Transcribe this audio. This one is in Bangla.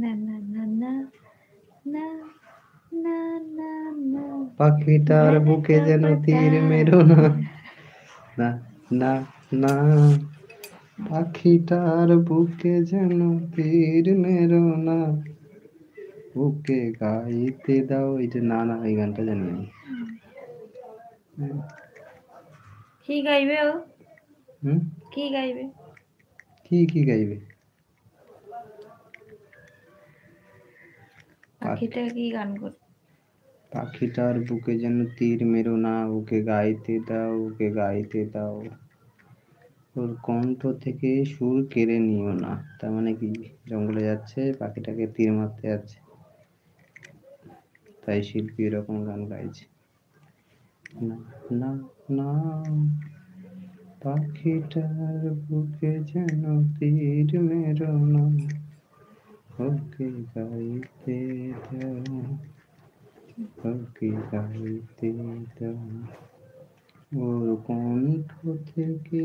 না না না না না না না না পাখিটার বুকে যেন তীর মেরো না, না না না, পাখিটার বুকে যেন তীর মেরো না, ওকে গাইতে দাও। এই যে না না, এই গানটা জানি আমি। কি গাইবে ও? হুম, কি গাইবে? কি গাইবে? পাখিটা কি গান করবে? পাখিটার বুকে যেন তীর মেরো না, ওকে গাইতে দাও, ওকে গাইতে দাও, ওর কণ্ঠ থেকে সুর কেড়ে নিও না। তার মানে কি, জঙ্গলে যাচ্ছে, পাখিটাকে তীর মারতে যাচ্ছে, তাই শিল্পী এরকম গান গাইছে। না না না, পাখিটার বুকে যেন তীর মেরো না, ওকে গাইতে দাও, ওকে গাইতে দাও, ওর কণ্ঠ থেকে